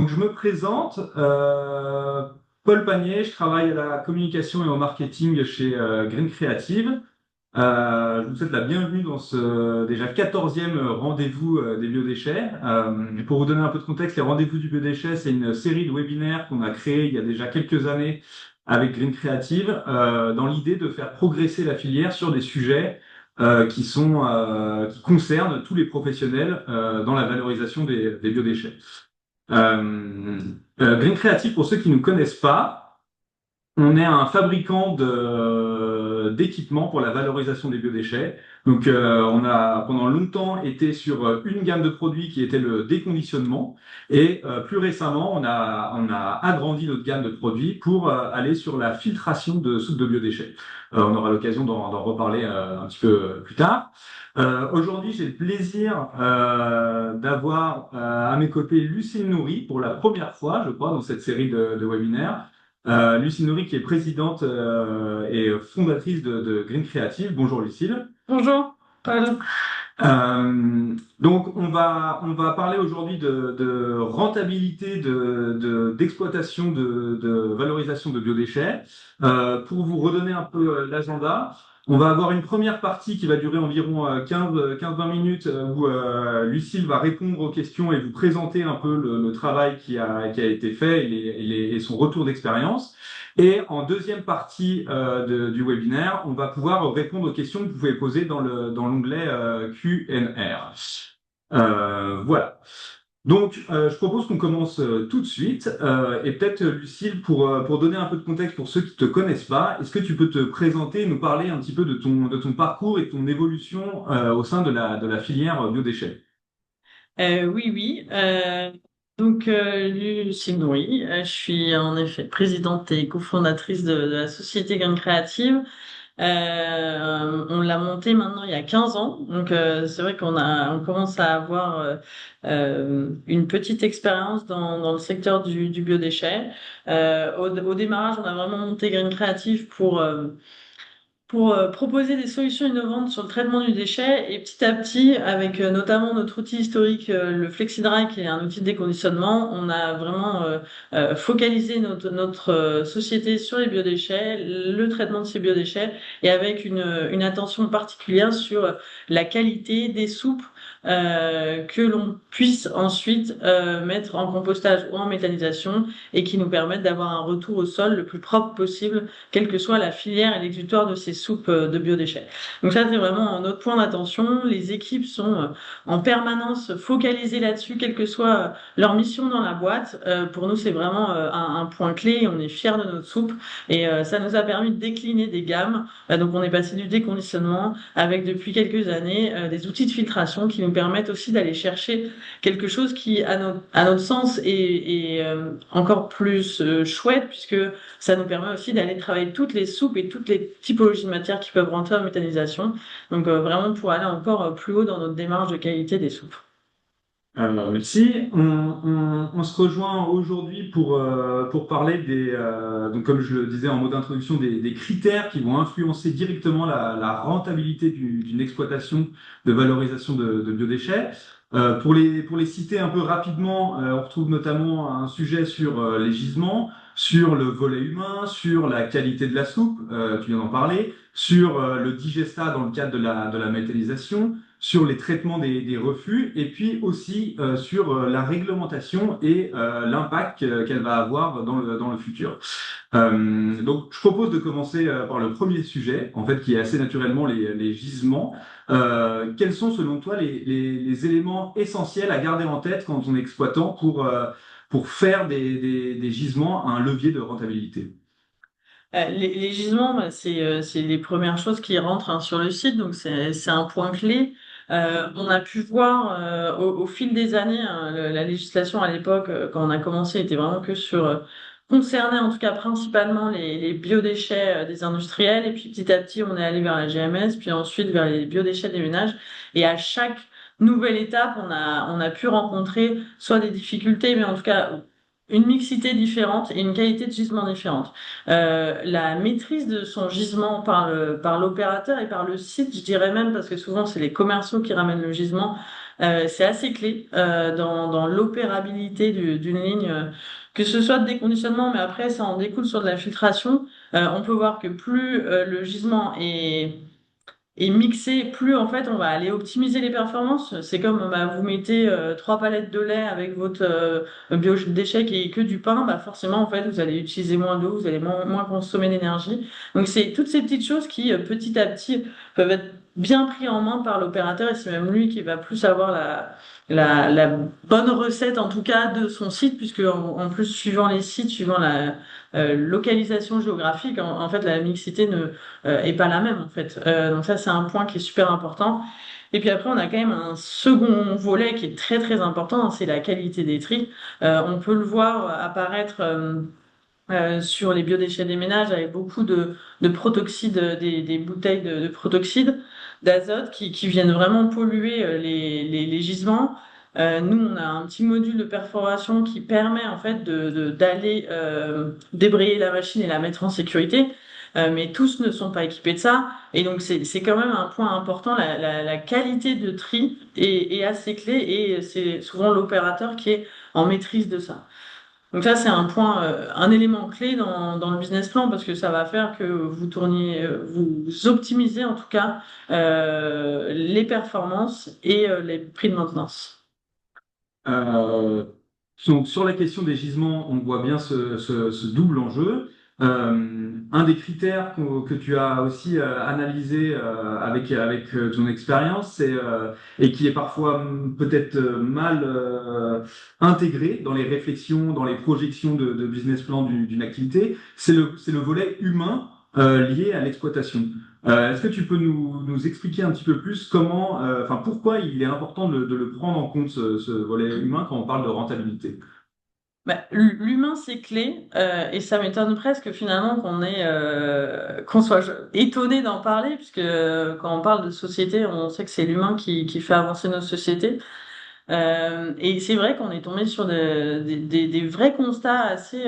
Donc, je me présente, Paul Panier, je travaille à la communication et au marketing chez Green Creative. Je vous souhaite la bienvenue dans ce déjà 14e rendez-vous des biodéchets. Pour vous donner un peu de contexte, les rendez-vous du biodéchet, c'est une série de webinaires qu'on a créé il y a déjà quelques années avec Green Creative, dans l'idée de faire progresser la filière sur des sujets qui concernent tous les professionnels dans la valorisation des biodéchets. Green Creative, pour ceux qui ne nous connaissent pas, on est un fabricant d'équipements pour la valorisation des biodéchets. Donc, on a pendant longtemps été sur une gamme de produits qui était le déconditionnement, et plus récemment, on a agrandi notre gamme de produits pour aller sur la filtration de soupe de biodéchets. On aura l'occasion d'en reparler un petit peu plus tard. Aujourd'hui, j'ai le plaisir d'avoir à mes côtés Lucille Noury pour la première fois, je crois, dans cette série de webinaires. Lucille Noury, qui est présidente et fondatrice de Green Creative. Bonjour Lucille. Bonjour, Paul. Donc on va parler aujourd'hui de rentabilité d'exploitation de valorisation de biodéchets. Pour vous redonner un peu l'agenda, on va avoir une première partie qui va durer environ 15-20 minutes où Lucille va répondre aux questions et vous présenter un peu le travail qui a été fait et son retour d'expérience. Et en deuxième partie du webinaire, on va pouvoir répondre aux questions que vous pouvez poser dans l'onglet Q&R. Voilà. Donc, je propose qu'on commence tout de suite. Et peut-être, Lucille, pour donner un peu de contexte pour ceux qui te connaissent pas, est-ce que tu peux te présenter et nous parler un petit peu de ton parcours et de ton évolution au sein de la filière biodéchets? Oui, oui. Lucille Noury, je suis en effet présidente et cofondatrice de la société Green Creative. On l'a montée maintenant il y a 15 ans. Donc, c'est vrai on commence à avoir une petite expérience dans le secteur du biodéchet. Au démarrage, on a vraiment monté Green Creative pour proposer des solutions innovantes sur le traitement du déchet et petit à petit, avec notamment notre outil historique, le FlexiDry, qui est un outil de déconditionnement, on a vraiment focalisé notre société sur les biodéchets, le traitement de ces biodéchets et avec une attention particulière sur la qualité des soupes que l'on puisse ensuite mettre en compostage ou en méthanisation et qui nous permettent d'avoir un retour au sol le plus propre possible, quelle que soit la filière et l'exutoire de ces soupes de biodéchets. Donc ça, c'est vraiment notre point d'attention. Les équipes sont en permanence focalisées là-dessus, quelle que soit leur mission dans la boîte. Pour nous, c'est vraiment un point clé. On est fiers de notre soupe et ça nous a permis de décliner des gammes. Donc on est passé du déconditionnement avec depuis quelques années des outils de filtration qui nous permettent aussi d'aller chercher quelque chose qui, à notre sens, est encore plus chouette puisque ça nous permet aussi d'aller travailler toutes les soupes et toutes les typologies de matières qui peuvent rentrer en méthanisation. Donc vraiment pour aller encore plus haut dans notre démarche de qualité des soupes. Merci. On se rejoint aujourd'hui pour parler donc comme je le disais en mode d'introduction, des critères qui vont influencer directement la rentabilité d'une exploitation de valorisation de biodéchets. Pour les citer un peu rapidement, on retrouve notamment un sujet sur les gisements, sur le volet humain, sur la qualité de la soupe, tu viens d'en parler, sur le digestat dans le cadre de la méthanisation, sur les traitements des refus, et puis aussi sur la réglementation et l'impact qu'elle va avoir dans le futur. Donc, je propose de commencer par le premier sujet, en fait, qui est assez naturellement les gisements. Quels sont, selon toi, les éléments essentiels à garder en tête quand on est exploitant pour faire des gisements un levier de rentabilité? Les gisements, bah, c'est les premières choses qui rentrent sur le site, donc c'est un point clé. On a pu voir au fil des années, hein, la législation à l'époque, quand on a commencé, était vraiment que sur concernait en tout cas principalement les biodéchets des industriels, et puis petit à petit on est allé vers la GMS, puis ensuite vers les biodéchets des ménages, et à chaque nouvelle étape, on a pu rencontrer soit des difficultés, mais en tout cas une mixité différente et une qualité de gisement différente. La maîtrise de son gisement par l'opérateur et par le site, je dirais même, parce que souvent c'est les commerciaux qui ramènent le gisement, C'est assez clé dans l'opérabilité d'une ligne, que ce soit de déconditionnement, mais après, ça en découle sur de la filtration. On peut voir que plus le gisement est mixé, plus en fait on va aller optimiser les performances. C'est comme bah, vous mettez 3 palettes de lait avec votre biodéchet qui est que du pain, bah forcément en fait vous allez utiliser moins d'eau, vous allez moins consommer d'énergie. Donc c'est toutes ces petites choses qui petit à petit peuvent être bien pris en main par l'opérateur, et c'est même lui qui va plus avoir la bonne recette en tout cas de son site, puisque en plus suivant les sites, suivant la localisation géographique, en fait la mixité ne est pas la même en fait. Donc ça c'est un point qui est super important. Et puis après on a quand même un second volet qui est très très important, hein, c'est la qualité des tri. On peut le voir apparaître sur les biodéchets des ménages avec beaucoup de protoxyde, des bouteilles de protoxyde d'azote qui viennent vraiment polluer les gisements. Nous, on a un petit module de perforation qui permet en fait d'aller débrayer la machine et la mettre en sécurité. Mais tous ne sont pas équipés de ça. Et donc, c'est quand même un point important. La qualité de tri est assez clé, et c'est souvent l'opérateur qui est en maîtrise de ça. Donc ça, c'est un point, un élément clé dans le business plan, parce que ça va faire que vous tourniez, vous optimisez en tout cas les performances et les prix de maintenance. Euh, donc, sur la question des gisements, on voit bien ce double enjeu. Un des critères que tu as aussi analysé avec ton expérience, et qui est parfois peut-être mal intégré dans les réflexions, dans les projections de business plan d'une activité, c'est le volet humain lié à l'exploitation. Est-ce que tu peux nous expliquer un petit peu plus enfin pourquoi il est important de le prendre en compte, ce volet humain, quand on parle de rentabilité? Bah, l'humain, c'est clé, et ça m'étonne presque finalement qu'on soit étonné d'en parler, puisque quand on parle de société, on sait que c'est l'humain qui fait avancer nos sociétés. Et c'est vrai qu'on est tombé sur des vrais constats assez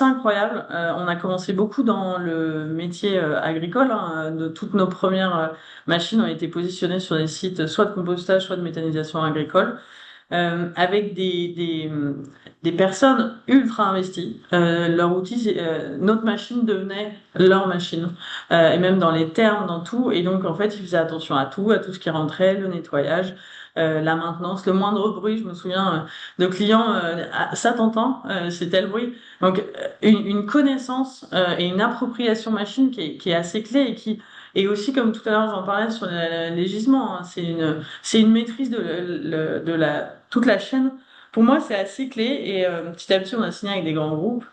incroyables. On a commencé beaucoup dans le métier agricole, hein. Toutes nos premières machines ont été positionnées sur des sites soit de compostage, soit de méthanisation agricole, avec des personnes ultra investies. Leur outil, notre machine devenait leur machine, et même dans les termes, dans tout. Et donc, en fait, ils faisaient attention à tout ce qui rentrait, le nettoyage, la maintenance, le moindre bruit. Je me souviens de clients, ah, ça t'entend, c'était le bruit. Donc, une connaissance et une appropriation machine qui est assez clé, et aussi, comme tout à l'heure j'en parlais sur les gisements, hein, c'est une maîtrise de toute la chaîne. Pour moi, c'est assez clé, et petit à petit, on a signé avec des grands groupes,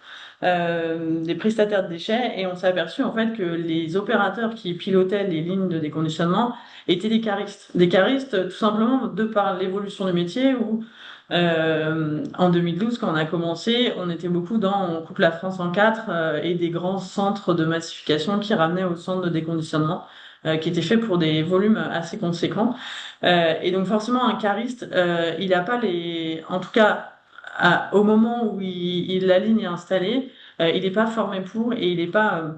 des prestataires de déchets, et on s'est aperçu en fait que les opérateurs qui pilotaient les lignes de déconditionnement étaient des caristes. Des caristes, tout simplement, de par l'évolution du métier, où en 2012, quand on a commencé, on était beaucoup on coupe la France en quatre, et des grands centres de massification qui ramenaient au centre de déconditionnement, qui étaient faits pour des volumes assez conséquents. Et donc forcément, un cariste, il n'a pas en tout cas, au moment où la ligne est installée, il n'est pas formé pour, et il n'est pas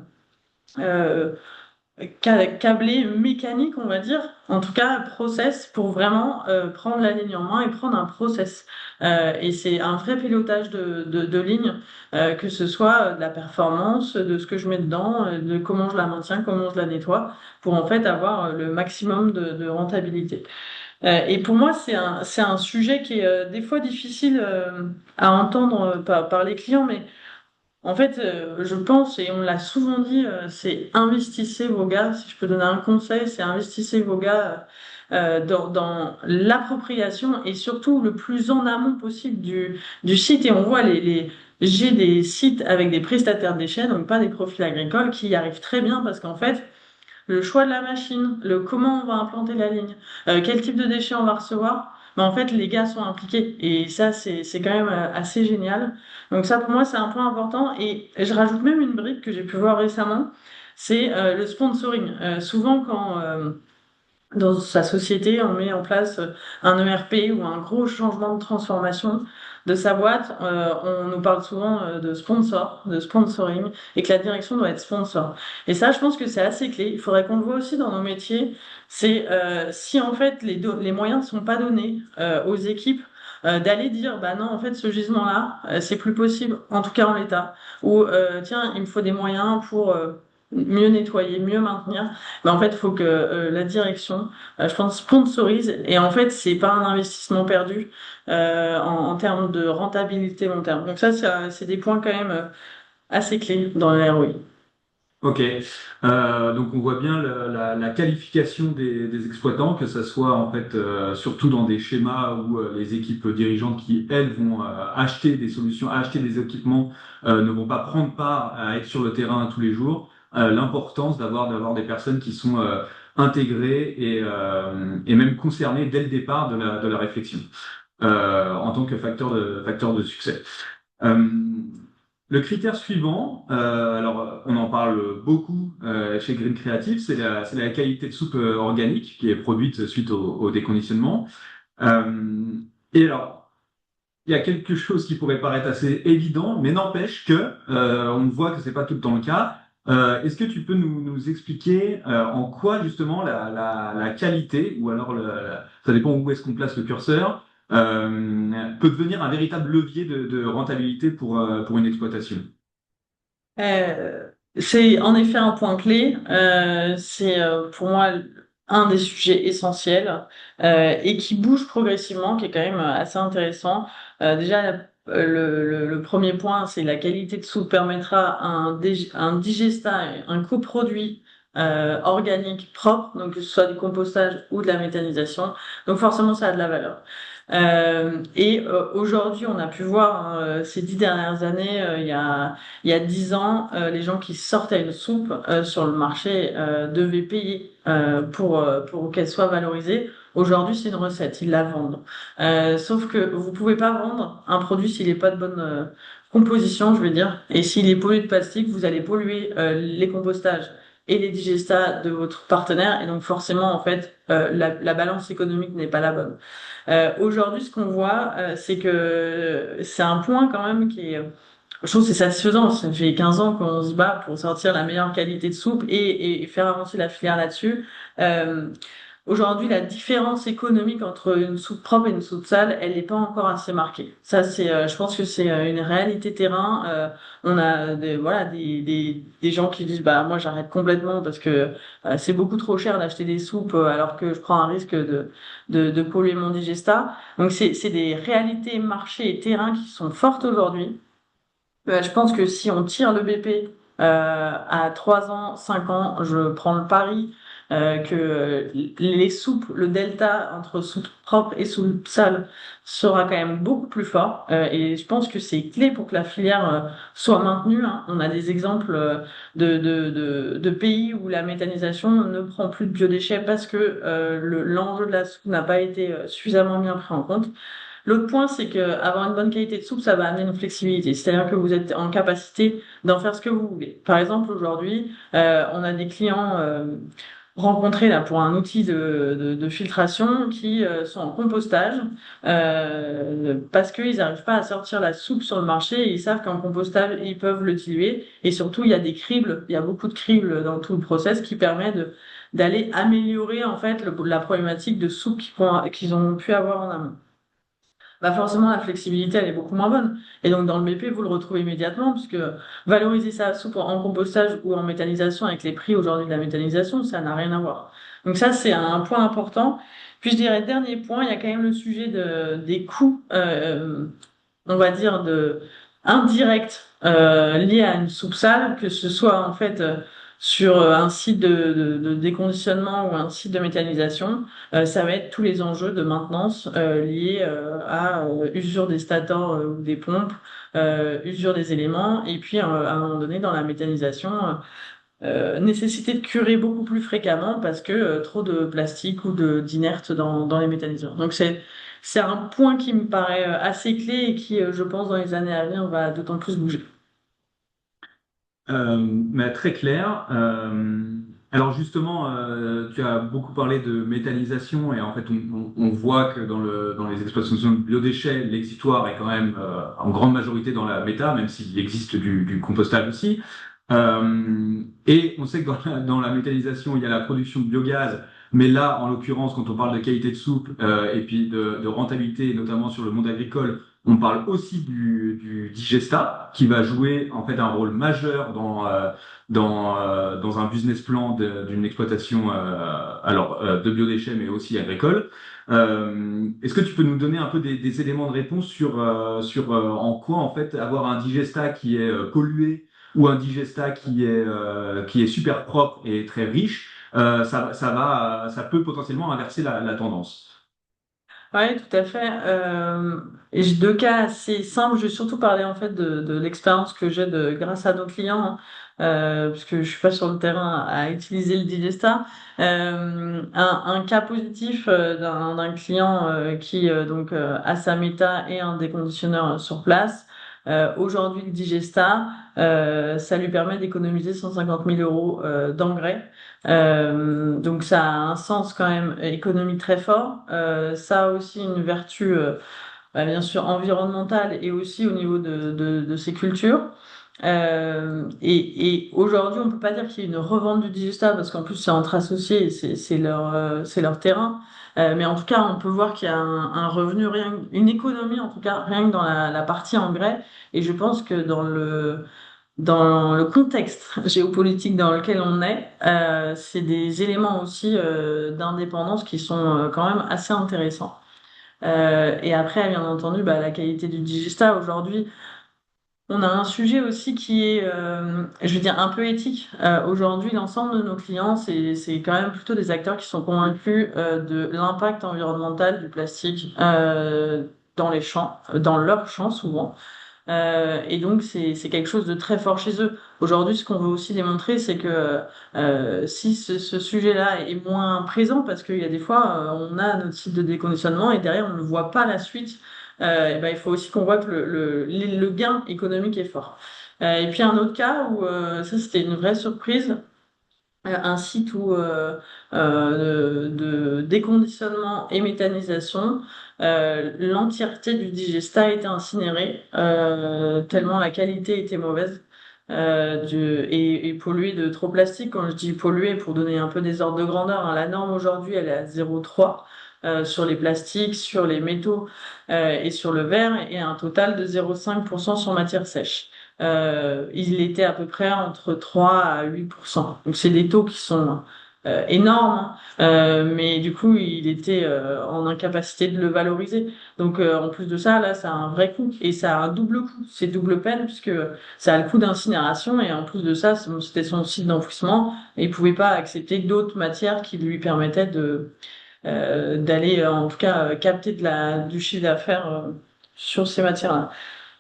câblé mécanique, on va dire, en tout cas process, pour vraiment prendre la ligne en main et prendre un process. Et c'est un vrai pilotage de ligne, que ce soit de la performance, de ce que je mets dedans, de comment je la maintiens, comment je la nettoie, pour en fait avoir le maximum de rentabilité. Et pour moi, c'est un sujet qui est des fois difficile à entendre par les clients, mais en fait, je pense, et on l'a souvent dit, c'est investissez vos gars. Si je peux donner un conseil, c'est investissez vos gars dans l'appropriation, et surtout le plus en amont possible du site. Et on voit j'ai des sites avec des prestataires de déchets, donc pas des profils agricoles, qui y arrivent très bien, parce qu'en fait, le choix de la machine, le comment on va implanter la ligne, quel type de déchets on va recevoir, mais en fait, les gars sont impliqués. Et ça, c'est quand même assez génial. Donc ça, pour moi, c'est un point important. Et je rajoute même une brique que j'ai pu voir récemment, c'est le sponsoring. Souvent, quand dans sa société, on met en place un ERP ou un gros changement de transformation, de sa boîte, on nous parle souvent de sponsor, de sponsoring, et que la direction doit être sponsor. Et ça, je pense que c'est assez clé. Il faudrait qu'on le voit aussi dans nos métiers. C'est si en fait les moyens ne sont pas donnés aux équipes d'aller dire, bah non, en fait, ce gisement-là, c'est plus possible, en tout cas en l'état. Ou tiens, il me faut des moyens pour mieux nettoyer, mieux maintenir. Mais en fait, il faut que la direction, je pense, sponsorise. Et en fait, c'est pas un investissement perdu en termes de rentabilité long terme. Donc ça, c'est des points quand même assez clés dans le ROI. Ok. Donc on voit bien la qualification des exploitants, que ça soit en fait surtout dans des schémas où les équipes dirigeantes qui elles vont acheter des solutions, acheter des équipements, ne vont pas prendre part à être sur le terrain tous les jours. L'importance d'avoir des personnes qui sont intégrées et même concernées dès le départ de la réflexion en tant que facteur de succès. Euh, le critère suivant, alors on en parle beaucoup chez Green Creative, c'est la qualité de soupe organique qui est produite suite au déconditionnement. Euh, et alors, il y a quelque chose qui pourrait paraître assez évident, mais n'empêche que on voit que c'est pas tout le temps le cas. Est-ce que tu peux nous expliquer en quoi justement la qualité, ou alors ça dépend où est-ce qu'on place le curseur, peut devenir un véritable levier de rentabilité pour une exploitation? C'est en effet un point clé. C'est pour moi un des sujets essentiels et qui bouge progressivement, qui est quand même assez intéressant. Déjà, le premier point, c'est la qualité de soupe permettra un digesta, un coproduit organique propre, donc que ce soit du compostage ou de la méthanisation. Donc forcément, ça a de la valeur. Aujourd'hui, on a pu voir hein, ces 10 dernières années, il y a 10 ans, les gens qui sortaient une soupe sur le marché devaient payer pour qu'elle soit valorisée. Aujourd'hui, c'est une recette, ils la vendent. Sauf que vous pouvez pas vendre un produit s'il n'est pas de bonne composition, je veux dire. Et s'il est pollué de plastique, vous allez polluer les compostages et les digestats de votre partenaire. Et donc forcément, en fait, la balance économique n'est pas la bonne. Aujourd'hui, ce qu'on voit, c'est que c'est un point quand même qui est je trouve que c'est satisfaisant. Ça fait 15 ans qu'on se bat pour sortir la meilleure qualité de soupe et faire avancer la filière là-dessus. Euh, Aujourd'hui, la différence économique entre une soupe propre et une soupe sale, elle n'est pas encore assez marquée. Ça, je pense que c'est une réalité terrain. On a des gens qui disent, bah, moi, j'arrête complètement parce que c'est beaucoup trop cher d'acheter des soupes alors que je prends un risque de polluer mon digestat. Donc, c'est des réalités marché et terrain qui sont fortes aujourd'hui. Je pense que si on tire le BP à 3 ans, 5 ans, je prends le pari que les soupes, le delta entre soupe propre et soupe sale sera quand même beaucoup plus fort. Et je pense que c'est clé pour que la filière soit maintenue, hein. On a des exemples de pays où la méthanisation ne prend plus de biodéchets parce que l'enjeu de la soupe n'a pas été suffisamment bien pris en compte. L'autre point, c'est que avoir une bonne qualité de soupe, ça va amener une flexibilité. C'est-à-dire que vous êtes en capacité d'en faire ce que vous voulez. Par exemple, aujourd'hui, on a des clients rencontrés là pour un outil de filtration qui sont en compostage parce qu'ils n'arrivent pas à sortir la soupe sur le marché et ils savent qu'en compostage, ils peuvent le diluer. Et surtout, il y a des cribles, il y a beaucoup de cribles dans tout le process qui permet d'aller améliorer en fait la problématique de soupe qu'ils ont pu avoir en amont. Bah forcément, la flexibilité, elle est beaucoup moins bonne. Et donc, dans le BP, vous le retrouvez immédiatement, puisque valoriser sa soupe en compostage ou en méthanisation avec les prix aujourd'hui de la méthanisation, ça n'a rien à voir. Donc ça, c'est un point important. Puis je dirais, dernier point, il y a quand même le sujet des coûts, on va dire, indirects liés à une soupe sale, que ce soit en fait sur un site de déconditionnement ou un site de méthanisation. Ça va être tous les enjeux de maintenance liés à usure des stators ou des pompes, usure des éléments, et puis à un moment donné dans la méthanisation, nécessité de curer beaucoup plus fréquemment parce que trop de plastique ou de d'inerte dans les méthaniseurs. Donc c'est un point qui me paraît assez clé et qui, je pense, dans les années à venir, va d'autant plus bouger. Mais très clair. Alors justement, tu as beaucoup parlé de méthanisation et en fait on voit que dans les exploitations de biodéchets, l'exitoire est quand même en grande majorité dans la méta, même s'il existe du compostage aussi. Et on sait que dans la méthanisation, il y a la production de biogaz, mais là, en l'occurrence, quand on parle de qualité de soupe et puis de rentabilité, notamment sur le monde agricole, on parle aussi du digestat, qui va jouer en fait un rôle majeur dans un business plan d'une exploitation de biodéchets, mais aussi agricole. Est-ce que tu peux nous donner un peu des éléments de réponse sur en quoi en fait avoir un digestat qui est pollué ou un digestat qui est super propre et très riche, ça peut potentiellement inverser la tendance. Oui, tout à fait. Et j'ai deux cas assez simples. Je vais surtout parler en fait de l'expérience que j'ai grâce à nos clients, hein, puisque je suis pas sur le terrain à utiliser le Digesta. Un cas positif d'un client qui a sa méta et un déconditionneur sur place. Aujourd'hui, le Digesta, ça lui permet d'économiser 150 000 euros d'engrais. Donc ça a un sens quand même économique très fort. Ça a aussi une vertu, bien sûr, environnementale et aussi au niveau de ses cultures. Et aujourd'hui, on peut pas dire qu'il y ait une revente du digestat parce qu'en plus c'est entre associés et c'est leur terrain. Mais en tout cas, on peut voir qu'il y a un revenu, une économie en tout cas, rien que dans la partie engrais. Et je pense que dans le contexte géopolitique dans lequel on est, c'est des éléments aussi d'indépendance qui sont quand même assez intéressants. Et après, bien entendu, bah, la qualité du digestat. Aujourd'hui, on a un sujet aussi qui est, je veux dire, un peu éthique. Aujourd'hui, l'ensemble de nos clients, c'est quand même plutôt des acteurs qui sont convaincus de l'impact environnemental du plastique dans les champs, dans leurs champs souvent. Et donc, c'est quelque chose de très fort chez eux. Aujourd'hui, ce qu'on veut aussi démontrer, c'est que si ce sujet-là est moins présent, parce qu'il y a des fois, on a notre site de déconditionnement et derrière, on ne voit pas la suite, et ben, il faut aussi qu'on voit que le gain économique est fort. Et puis, un autre cas où ça, c'était une vraie surprise, un site où de déconditionnement et méthanisation, l'entièreté du digestat a été incinérée, tellement la qualité était mauvaise. Et polluée de trop plastique. Quand je dis polluée, pour donner un peu des ordres de grandeur, hein, la norme aujourd'hui, elle est à 0,3 sur les plastiques, sur les métaux et sur le verre, et un total de 0,5% sur matière sèche. Il était à peu près entre 3 à 8%. Donc c'est des taux qui sont énormes, hein. Mais du coup, il était en incapacité de le valoriser. Donc en plus de ça, là, ça a un vrai coût et ça a un double coût. C'est double peine puisque ça a le coût d'incinération et en plus de ça, c'était son site d'enfouissement et il pouvait pas accepter d'autres matières qui lui permettaient de d'aller en tout cas capter du chiffre d'affaires sur ces matières-là.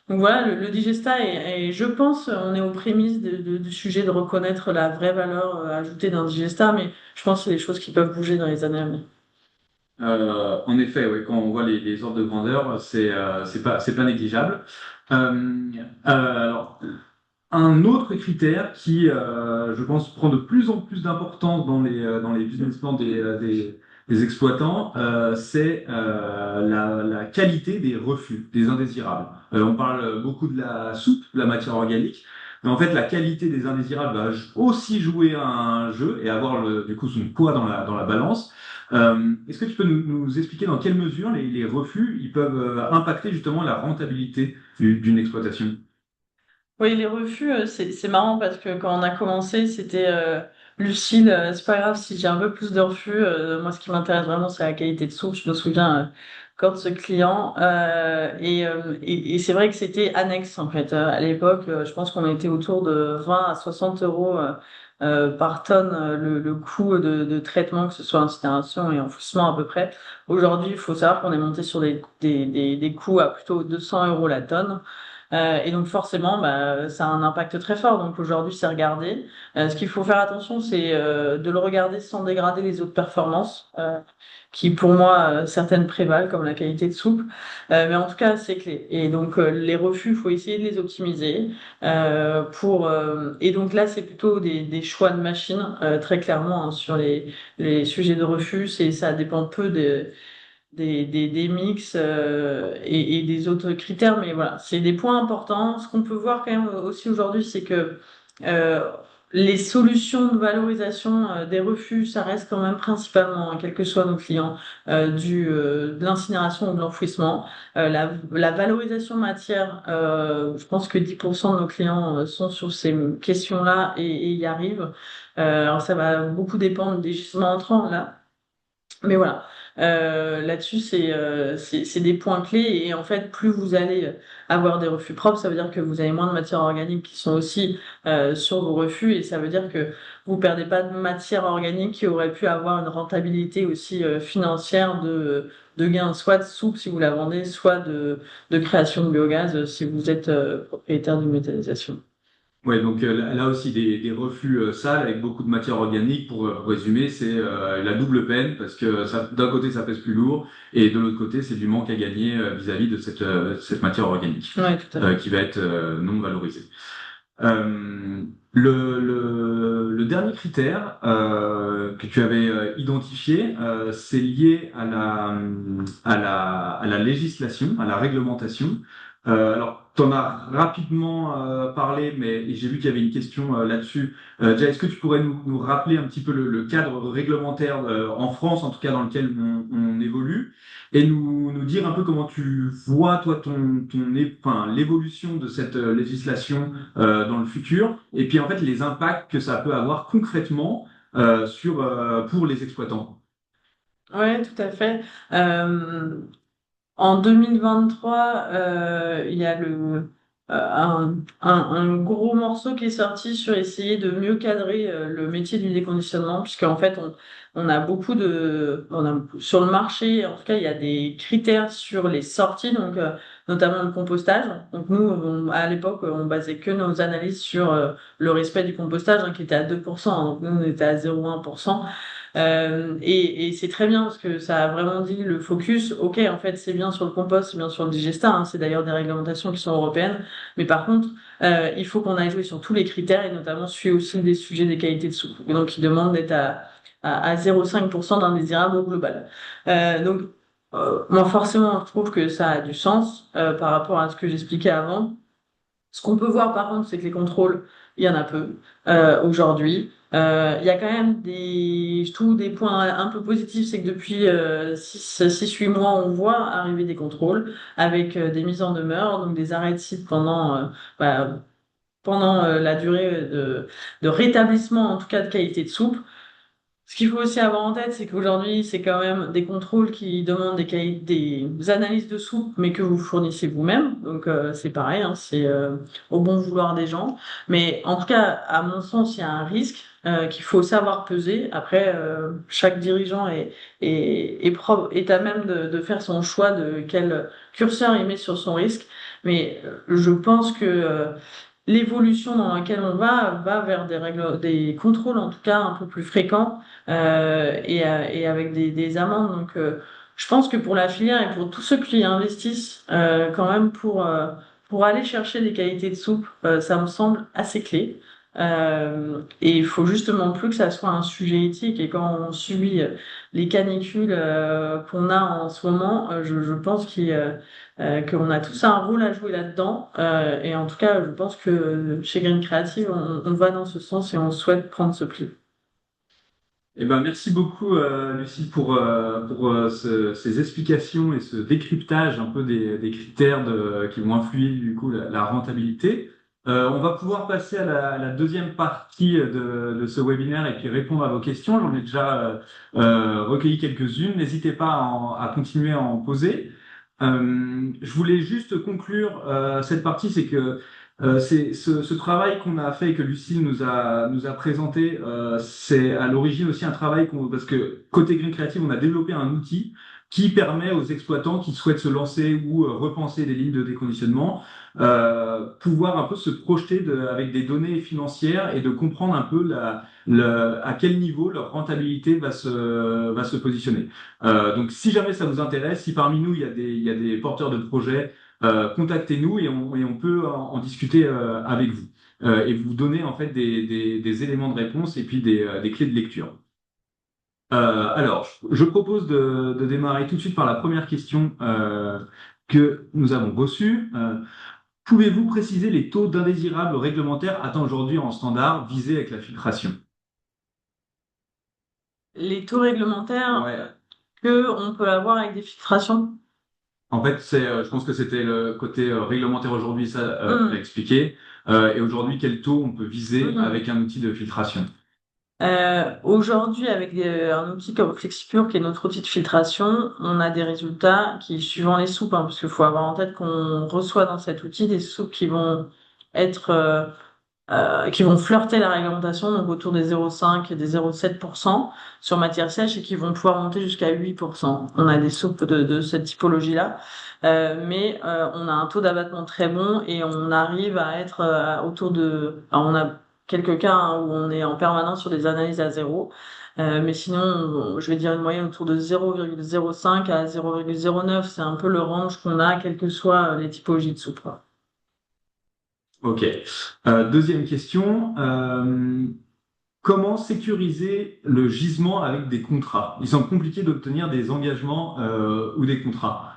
Donc voilà, le digestat et je pense, on est aux prémices du sujet de reconnaître la vraie valeur ajoutée d'un digestat, mais je pense que c'est des choses qui peuvent bouger dans les années à venir. En effet, oui, quand on voit les ordres de grandeur, c'est pas négligeable. Alors, un autre critère qui, je pense, prend de plus en plus d'importance dans les business plans des exploitants, c'est la qualité des refus, des indésirables. On parle beaucoup de la soupe, de la matière organique, mais en fait, la qualité des indésirables va aussi jouer un jeu et avoir du coup son poids dans la balance. Est-ce que tu peux nous expliquer dans quelle mesure les refus ils peuvent impacter justement la rentabilité d'une exploitation? Oui, les refus, c'est marrant parce que quand on a commencé, c'était Lucille, c'est pas grave si j'ai un peu plus de refus. Moi, ce qui m'intéresse vraiment, c'est la qualité de soupe. Je me souviens quand de ce client. Et c'est vrai que c'était annexe, en fait. À l'époque, je pense qu'on était autour de 20 à 60 euros par tonne, le coût de traitement, que ce soit incinération et enfouissement à peu près. Aujourd'hui, il faut savoir qu'on est monté sur des coûts à plutôt 200 euros la tonne. Et donc forcément, bah, ça a un impact très fort. Donc aujourd'hui, c'est regardé. Ce qu'il faut faire attention, c'est de le regarder sans dégrader les autres performances, qui pour moi, certaines prévalent, comme la qualité de soupe. Mais en tout cas, c'est clé. Et donc les refus, il faut essayer de les optimiser. Et donc là, c'est plutôt des choix de machine, très clairement, hein, sur les sujets de refus. Ça dépend peu des mix et des autres critères, mais voilà, c'est des points importants. Ce qu'on peut voir quand même aussi aujourd'hui, c'est que euh, les solutions de valorisation des refus, ça reste quand même principalement, hein, quels que soient nos clients, de l'incinération ou de l'enfouissement. La valorisation matière, je pense que 10% de nos clients sont sur ces questions-là et y arrivent. Alors ça va beaucoup dépendre des gisements entrants là. Mais voilà, là-dessus, c'est des points clés. Et en fait, plus vous allez avoir des refus propres, ça veut dire que vous avez moins de matières organiques qui sont aussi sur vos refus. Et ça veut dire que vous perdez pas de matière organique qui aurait pu avoir une rentabilité aussi financière de gain, soit de soupe si vous la vendez, soit de création de biogaz si vous êtes propriétaire d'une méthanisation. Ouais, donc là aussi des refus sales avec beaucoup de matière organique. Pour résumer, c'est la double peine parce que ça, d'un côté ça pèse plus lourd et de l'autre côté c'est du manque à gagner vis-à-vis de cette matière organique Oui, tout à fait. qui va être non valorisée. Euh, le dernier critère que tu avais identifié, c'est lié à la législation, à la réglementation. Alors, tu en as rapidement parlé, mais j'ai vu qu'il y avait une question là-dessus. Déjà, est-ce que tu pourrais nous rappeler un petit peu le cadre réglementaire en France, en tout cas dans lequel on évolue, et nous dire un peu comment tu vois, toi, enfin, l'évolution de cette législation dans le futur, et puis en fait les impacts que ça peut avoir concrètement pour les exploitants. Oui, tout à fait. Euh, En 2023, il y a un gros morceau qui est sorti sur essayer de mieux cadrer le métier du déconditionnement, puisqu'en fait, on a sur le marché, en tout cas, il y a des critères sur les sorties, donc notamment le compostage. Donc nous, à l'époque, on basait que nos analyses sur le respect du compostage, hein, qui était à 2%, hein, donc nous, on était à 0,1%. Et c'est très bien parce que ça a vraiment dit le focus. Ok, en fait, c'est bien sur le compost, c'est bien sur le digestat, hein, c'est d'ailleurs des réglementations qui sont européennes. Mais par contre, il faut qu'on aille jouer sur tous les critères et notamment suivre aussi des sujets des qualités de soupe. Et donc, ils demandent d'être à 0,5% d'indésirable au global. Donc, moi, forcément, je trouve que ça a du sens par rapport à ce que j'expliquais avant. Ce qu'on peut voir par contre, c'est que les contrôles, il y en a peu aujourd'hui. Il y a quand même je trouve des points un peu positifs, c'est que depuis 6-8 mois, on voit arriver des contrôles avec des mises en demeure, donc des arrêts de site bah, pendant la durée de rétablissement, en tout cas de qualité de soupe. Ce qu'il faut aussi avoir en tête, c'est qu'aujourd'hui, c'est quand même des contrôles qui demandent des analyses de soupe, mais que vous fournissez vous-même. Donc, c'est pareil, hein, c'est au bon vouloir des gens. Mais en tout cas, à mon sens, il y a un risque qu'il faut savoir peser. Après, chaque dirigeant est à même de faire son choix de quel curseur il met sur son risque. Mais je pense que l'évolution dans laquelle on va vers des contrôles en tout cas un peu plus fréquents et avec des amendes. Donc, je pense que pour la filière et pour tous ceux qui investissent quand même pour aller chercher des qualités de soupe, ça me semble assez clé. Et il faut justement plus que ça soit un sujet éthique. Et quand on subit les canicules qu'on a en ce moment, je pense qu'on a tous un rôle à jouer là-dedans. Et en tout cas, je pense que chez Green Creative, on va dans ce sens et on souhaite prendre ce pli. Eh ben, merci beaucoup, Lucie, pour ces explications et ce décryptage un peu des critères qui vont influer du coup la rentabilité. On va pouvoir passer à la deuxième partie de ce webinaire et puis répondre à vos questions. J'en ai déjà recueilli quelques-unes. N'hésitez pas à continuer à en poser. Je voulais juste conclure cette partie, c'est que ce travail qu'on a fait et que Lucie nous a présenté, c'est à l'origine aussi un travail parce que côté Green Creative, on a développé un outil qui permet aux exploitants qui souhaitent se lancer ou repenser des lignes de déconditionnement, pouvoir un peu se projeter avec des données financières et de comprendre un peu à quel niveau leur rentabilité va se positionner. Donc, si jamais ça vous intéresse, si parmi nous il y a des porteurs de projets, contactez-nous et on peut en discuter avec vous et vous donner en fait des éléments de réponse et puis des clés de lecture. Alors, je propose de démarrer tout de suite par la première question que nous avons reçue. Pouvez-vous préciser les taux d'indésirables réglementaires atteints aujourd'hui en standard visés avec la filtration? Les taux réglementaires Ouais. que on peut avoir avec des filtrations. En fait, je pense que c'était le côté réglementaire aujourd'hui, ça, tu l'as Hmm. expliqué. Et aujourd'hui, quel taux on peut viser Mhm. avec un outil de filtration? Aujourd'hui, avec un outil comme FlexiPure, qui est notre outil de filtration, on a des résultats qui, suivant les soupes, hein, parce qu'il faut avoir en tête qu'on reçoit dans cet outil des soupes qui vont être qui vont flirter la réglementation, donc autour des 0,5 et des 0,7% sur matière sèche et qui vont pouvoir monter jusqu'à 8%. On a des soupes de cette typologie-là, mais on a un taux d'abattement très bon et on arrive à être autour de... Alors, on a quelques cas hein, où on est en permanence sur des analyses à zéro, mais sinon, je vais dire une moyenne autour de 0,05 à 0,09, c'est un peu le range qu'on a, quelles que soient les typologies de soupes. Ok. Deuxième question. Comment sécuriser le gisement avec des contrats? Il semble compliqué d'obtenir des engagements ou des contrats.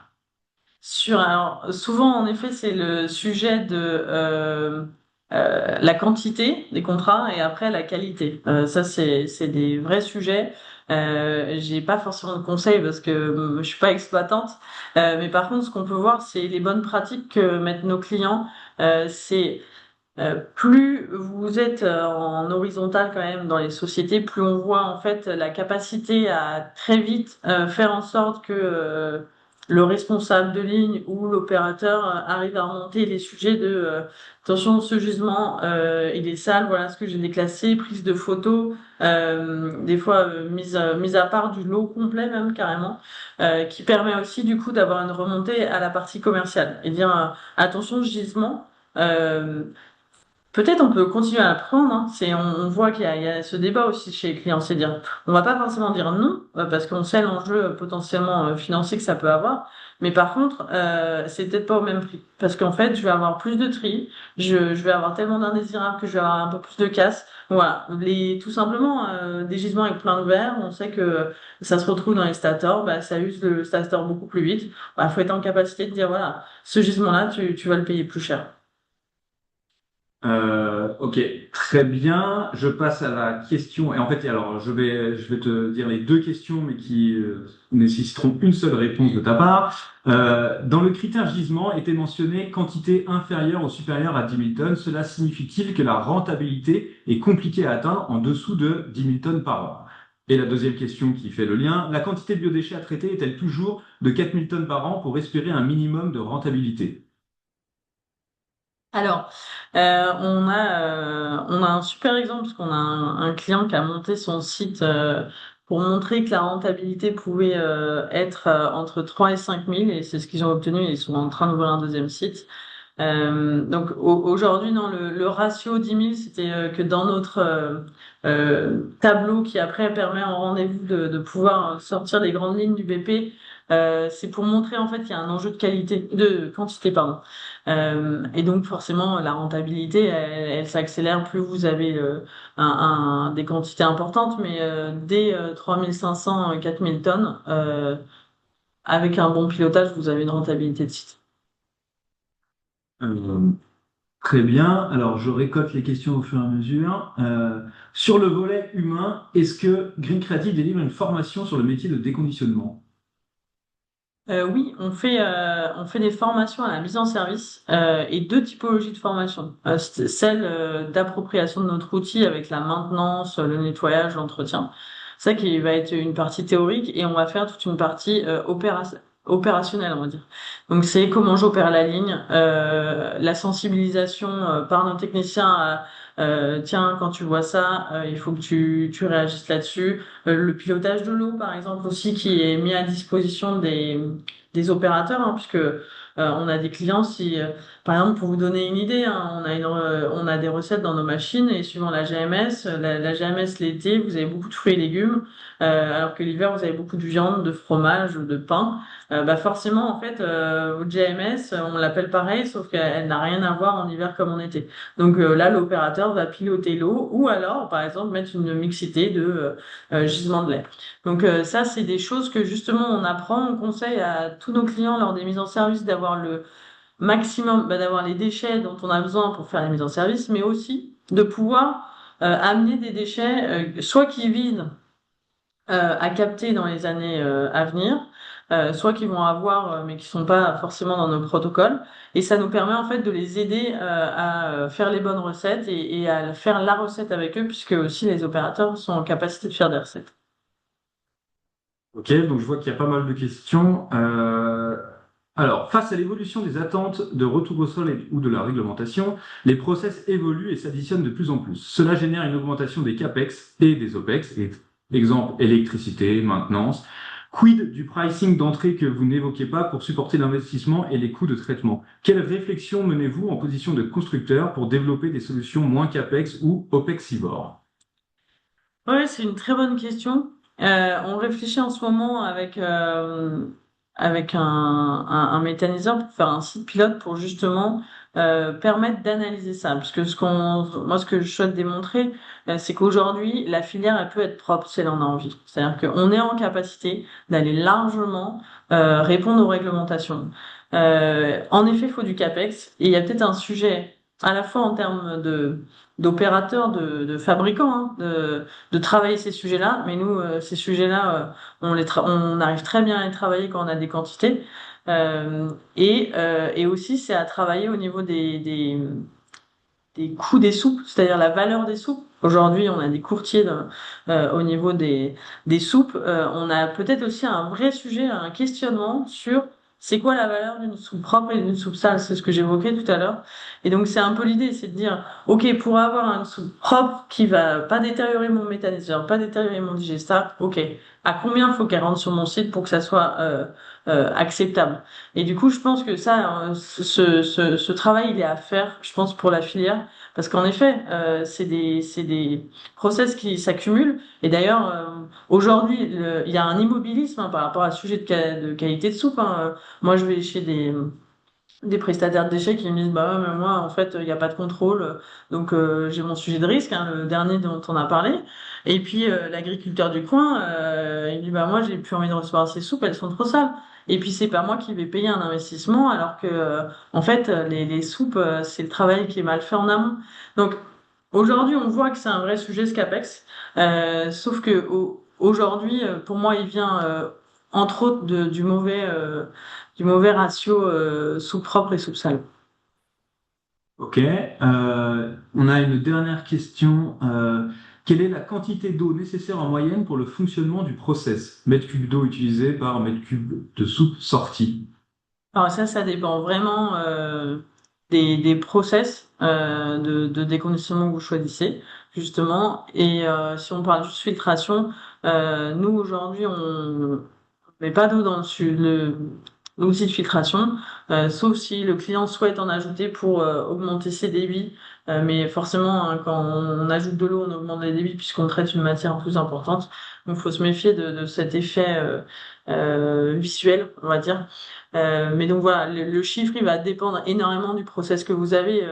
Alors, souvent, en effet, c'est le sujet de la quantité des contrats et après la qualité. Ça, c'est des vrais sujets. J'ai pas forcément de conseils parce que je suis pas exploitante. Mais par contre, ce qu'on peut voir, c'est les bonnes pratiques que mettent nos clients. C'est plus vous êtes en horizontal quand même dans les sociétés, plus on voit en fait la capacité à très vite faire en sorte que le responsable de ligne ou l'opérateur arrive à remonter les sujets de attention, ce gisement il est sale, voilà ce que j'ai déclassé, prise de photos, des fois mise à part du lot complet même carrément, qui permet aussi du coup d'avoir une remontée à la partie commerciale et dire attention gisement. Euh, Peut-être on peut continuer à apprendre. Hein. On voit il y a ce débat aussi chez les clients, c'est dire, on va pas forcément dire non parce qu'on sait l'enjeu potentiellement financier que ça peut avoir, mais par contre, c'est peut-être pas au même prix parce qu'en fait, je vais avoir plus de tri, je vais avoir tellement d'indésirables que je vais avoir un peu plus de casse. Voilà, tout simplement des gisements avec plein de verre, on sait que ça se retrouve dans les stators, bah, ça use le stator beaucoup plus vite. Bah, faut être en capacité de dire voilà, ce gisement-là, tu vas le payer plus cher. Ok, très bien. Je passe à la question. Et en fait, alors, je vais te dire les deux questions, mais qui nécessiteront une seule réponse de ta part. Dans le critère gisement était mentionné quantité inférieure ou supérieure à 10 000 tonnes. Cela signifie-t-il que la rentabilité est compliquée à atteindre en dessous de 10 000 tonnes par an? Et la deuxième question qui fait le lien, la quantité de biodéchets à traiter est-elle toujours de 4 000 tonnes par an pour espérer un minimum de rentabilité? Alors, on a un super exemple parce qu'on a un client qui a monté son site pour montrer que la rentabilité pouvait être entre 3 et 5 000 et c'est ce qu'ils ont obtenu. Ils sont en train d'ouvrir un deuxième site. Donc aujourd'hui, non, le ratio 10 000, c'était que dans notre tableau qui après permet en rendez-vous de pouvoir sortir les grandes lignes du BP, c'est pour montrer en fait qu'il y a un enjeu de qualité, de quantité, pardon. Et donc forcément, la rentabilité, elle s'accélère plus vous avez des quantités importantes, mais dès 3500, 4000 tonnes, avec un bon pilotage, vous avez une rentabilité de site. Euh, Très bien. Alors, je récolte les questions au fur et à mesure. Sur le volet humain, est-ce que Green Creative délivre une formation sur le métier de déconditionnement? Oui, on fait des formations à la mise en service et deux typologies de formation. C'est celle d'appropriation de notre outil avec la maintenance, le nettoyage, l'entretien. Ça qui va être une partie théorique et on va faire toute une partie opérationnelle, on va dire. Donc c'est comment j'opère la ligne, la sensibilisation par nos techniciens tiens, quand tu vois ça, il faut que tu réagisses là-dessus. Le pilotage de l'eau, par exemple, aussi, qui est mis à disposition des opérateurs, hein, puisque on a des clients, si, par exemple, pour vous donner une idée, hein, on a des recettes dans nos machines et suivant la GMS, la GMS l'été, vous avez beaucoup de fruits et légumes, alors que l'hiver, vous avez beaucoup de viande, de fromage, de pain. Bah forcément, en fait, votre GMS, on l'appelle pareil, sauf qu'elle n'a rien à voir en hiver comme en été. Donc là, l'opérateur va piloter l'eau ou alors, par exemple, mettre une mixité de gisements de lait. Donc ça, c'est des choses que justement on apprend, on conseille à tous nos clients lors des mises en service d'avoir le maximum, bah, d'avoir les déchets dont on a besoin pour faire les mises en service, mais aussi de pouvoir amener des déchets, soit qui vident à capter dans les années à venir, soit qui vont avoir, mais qui sont pas forcément dans nos protocoles. Et ça nous permet en fait de les aider à faire les bonnes recettes et à faire la recette avec eux, puisque aussi les opérateurs sont en capacité de faire des recettes. Ok, donc je vois qu'il y a pas mal de questions. Alors, face à l'évolution des attentes de retour au sol ou de la réglementation, les process évoluent et s'additionnent de plus en plus. Cela génère une augmentation des CAPEX et des OPEX. Exemple, électricité, maintenance. Quid du pricing d'entrée que vous n'évoquez pas pour supporter l'investissement et les coûts de traitement? Quelle réflexion menez-vous en position de constructeur pour développer des solutions moins CAPEX ou OPEXivores? Ouais, c'est une très bonne question. On réfléchit en ce moment avec un méthaniseur pour faire un site pilote pour justement permettre d'analyser ça. Parce que moi, ce que je souhaite démontrer, c'est qu'aujourd'hui, la filière, elle peut être propre si elle en a envie. C'est-à-dire qu'on est en capacité d'aller largement répondre aux réglementations. En effet, il faut du CAPEX. Et il y a peut-être un sujet à la fois en termes d'opérateurs, de fabricants, hein, de travailler ces sujets-là. Mais nous, ces sujets-là, on arrive très bien à les travailler quand on a des quantités. Et aussi, c'est à travailler au niveau des coûts des soupes, c'est-à-dire la valeur des soupes. Aujourd'hui, on a des courtiers au niveau des soupes. On a peut-être aussi un vrai sujet, un questionnement sur c'est quoi la valeur d'une soupe propre et d'une soupe sale. C'est ce que j'évoquais tout à l'heure. Et donc, c'est un peu l'idée, c'est de dire, OK, pour avoir une soupe propre qui va pas détériorer mon méthaniseur, pas détériorer mon digestat, OK, à combien faut qu'elle rentre sur mon site pour que ça soit acceptable? Et du coup, je pense que ça, ce travail, il est à faire, je pense, pour la filière. Parce qu'en effet, c'est des process qui s'accumulent. Et d'ailleurs, aujourd'hui, il y a un immobilisme hein, par rapport à ce sujet de qualité de soupe. Hein. Moi, je vais chez des prestataires de déchets qui me disent, bah ouais, mais moi, en fait, il n'y a pas de contrôle. Donc, j'ai mon sujet de risque, hein, le dernier dont on a parlé. Et puis, l'agriculteur du coin, il dit, bah moi, j'ai plus envie de recevoir ces soupes, elles sont trop sales. Et puis, c'est pas moi qui vais payer un investissement, alors que, en fait, les soupes, c'est le travail qui est mal fait en amont. Donc, aujourd'hui, on voit que c'est un vrai sujet, ce CAPEX. Sauf que, aujourd'hui, pour moi, il vient, entre autres, du mauvais ratio soupe propre et soupe sale. Ok. On a une dernière question. Quelle est la quantité d'eau nécessaire en moyenne pour le fonctionnement du process? Mètre cube d'eau utilisé par mètre cube de soupe sorti. Alors ça dépend vraiment des process de déconditionnement que vous choisissez, justement. Et si on parle juste filtration, nous aujourd'hui, on met pas d'eau dans l'outil de filtration, sauf si le client souhaite en ajouter pour augmenter ses débits. Mais forcément, hein, quand on ajoute de l'eau, on augmente les débits puisqu'on traite une matière plus importante. Donc, il faut se méfier de cet effet visuel, on va dire. Mais donc voilà, le chiffre, il va dépendre énormément du process que vous avez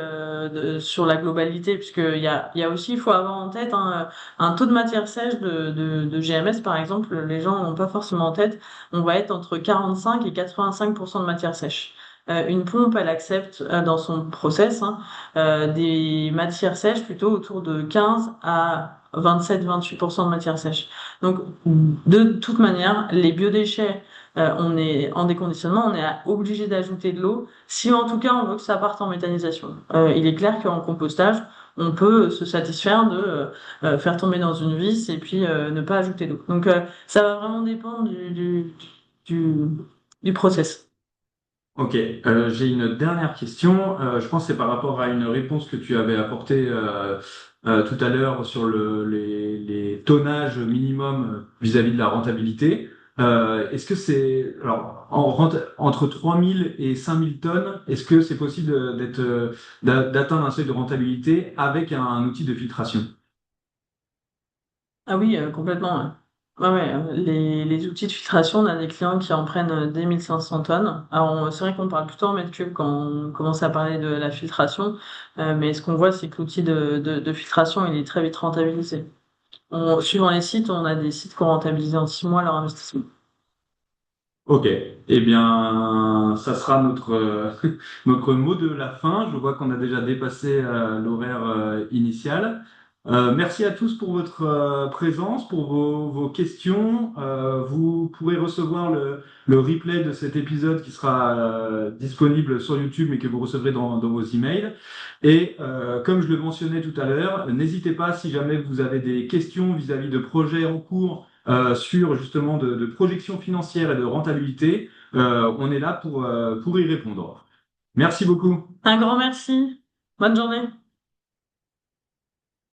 sur la globalité, il y a aussi, il faut avoir en tête hein, un taux de matière sèche de GMS, par exemple, les gens n'ont pas forcément en tête, on va être entre 45 et 85% de matière sèche. Une pompe, elle accepte dans son process hein, des matières sèches plutôt autour de 15 à 27-28% de matière sèche. Donc, de toute manière, les biodéchets, on est en déconditionnement, on est obligé d'ajouter de l'eau, si en tout cas on veut que ça parte en méthanisation. Il est clair qu'en compostage, on peut se satisfaire de faire tomber dans une vis et puis ne pas ajouter d'eau. Donc ça va vraiment dépendre du process. Ok, j'ai une dernière question. Je pense que c'est par rapport à une réponse que tu avais apportée tout à l'heure sur les tonnages minimum vis-à-vis de la rentabilité. Est-ce que c'est alors entre 3000 et 5000 tonnes, est-ce que c'est possible d'atteindre un seuil de rentabilité avec un outil de filtration? Ah oui, complètement. Ouais. Ouais, ouais, les outils de filtration, on a des clients qui en prennent des 1500 tonnes. Alors, c'est vrai qu'on parle plutôt en mètres cubes quand on commence à parler de la filtration, mais ce qu'on voit, c'est que l'outil de filtration, il est très vite rentabilisé. Suivant les sites, on a des sites qui ont rentabilisé en 6 mois leur investissement. Ok, eh bien, ça sera notre, notre mot de la fin. Je vois qu'on a déjà dépassé l'horaire initial. Merci à tous pour votre présence, pour vos questions. Vous pourrez recevoir le replay de cet épisode qui sera disponible sur YouTube et que vous recevrez dans vos emails. Et comme je le mentionnais tout à l'heure, n'hésitez pas si jamais vous avez des questions vis-à-vis de projets en cours sur justement de projection financière et de rentabilité, on est là pour y répondre. Merci beaucoup. Un grand merci. Bonne journée.